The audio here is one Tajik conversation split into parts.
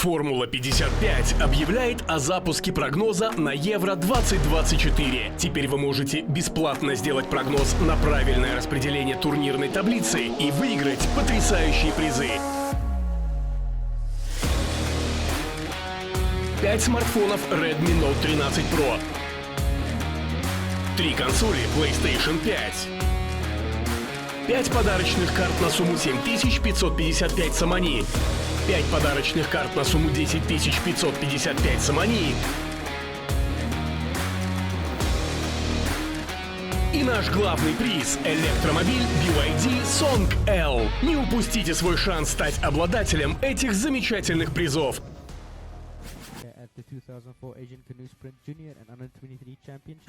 Формула-55 объявляет о запуске прогноза на Евро-2024. Теперь вы можете бесплатно сделать прогноз на правильное распределение турнирной таблицы и выиграть потрясающие призы. 5 смартфонов Redmi Note 13 Pro, 3 консоли PlayStation 5, 5 подарочных карт на сумму 7555 самани, 5 подарочных карт на сумму 10555 самани и наш главный приз — электромобиль BYD Song L. Не упустите свой шанс стать обладателем этих замечательных призов.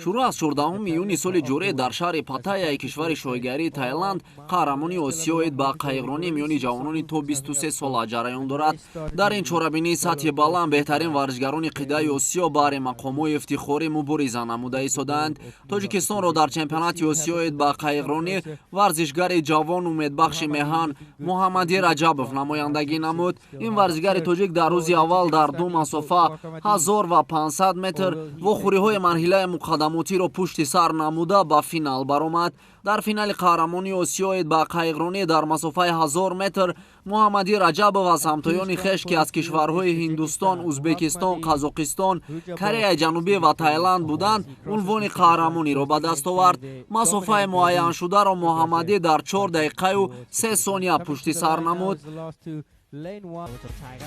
шурӯъ аз 14 июни соли ҷорӣ дар шаҳри паттайяи кишвари шоҳигарии Таиланд қаҳрамони Осиёи ба қайғронӣ миёни ҷавонони то 23 сола ҷараён дорад. Дар ин чорабинии сатҳи баланд беҳтарин варзишгарони қидаи Осиё баҳри мақомҳои ифтихорӣ мубориза намуда истоданд. Тоҷикистонро дар чемпионати Осиёи ба қайғронӣ варзишгари ҷавон умедбахши меҳан Муҳаммади Раҷабов намояндагӣ намуд. Ин варзишгари тоҷик дар рӯзи аввал дар ду масофа 1500 метр вохӯриҳои марҳилаи муқаддамотиро пушти сар намуда ба финал баромад. Дар финали қаҳрамони Осиёи ба қайғронӣ дар масофаи 1000 метр Муҳаммади Раҷабов аз ҳамтоёни хеш ки аз кишварҳои Ҳиндустон, Узбекистон, Қазоқистон, Кореяи Ҷанубӣ ва Таиланд буданд, унвони қаҳрамониро ба даст овард. Масофаи муайяншударо Муҳаммадӣ дар 4 дақиқаю 3 сония пушти сар намуд.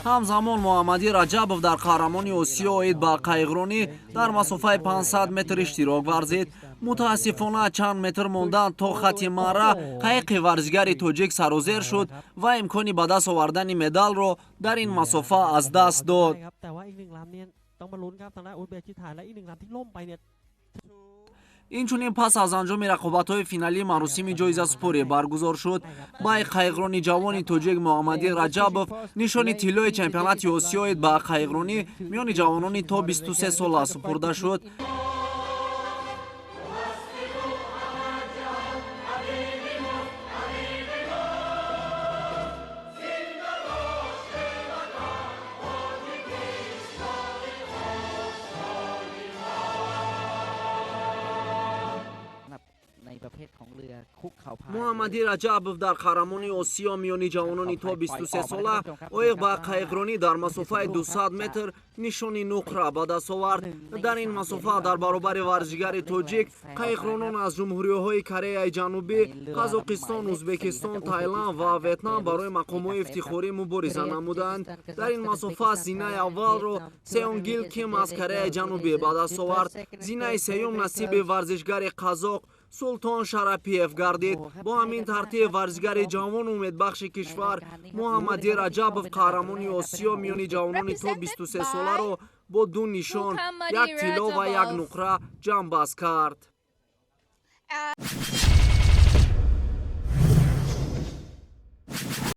ҳамзамон Муҳаммади Раҷабов дар қаҳрамони Осиё оид ба қайғронӣ дар масофаи 500 метр иштирок варзид. мутаассифона чанд метр мондан то хатти марра қайқи варзишгари тоҷик сарозер шуд ва имкони ба даст овардани медалро дар ин масофа аз даст дод. инчунин пас аз анҷоми рақобатҳои финалии маросими ҷоизасупорӣ баргузор шуд. баи қайғрони ҷавони тоҷик Муҳаммади Раҷабов нишони тиллои чемпионати Осиёи ба қайғронӣ миёни ҷавонони то 23 сола супурда шуд. Муҳаммади Раҷабов дар қаҳрамони Осиё миёни ҷавонони то 23 сола оиқ ба қайғронӣ дар масофаи 200 метр нишони нуқра ба даст овард. дар ин масофа дар баробари варзишгари тоҷик қайғронон аз ҷумҳуриҳои Кореяи Ҷанубӣ, Қазоқистон, Узбекистон, Таиланд ва Ветнам барои мақомҳои ифтихорӣ мубориза намуданд. дар ин масофа зинаи аввалро Сеонгил Ким аз Кореяи Ҷанубӣ ба даст овард. зинаи сеюм насиби варзишгари қазоқ Султон Шарапиев гардид. бо ҳамин тартиб варзишгари ҷавон умедбахши кишвар Муҳаммади Раҷабов қаҳрамони Осиё миёни ҷавонони то 23 соларо бо 2 нишон, 1 тилло ва 1 нуқра ҷамъбаст кард.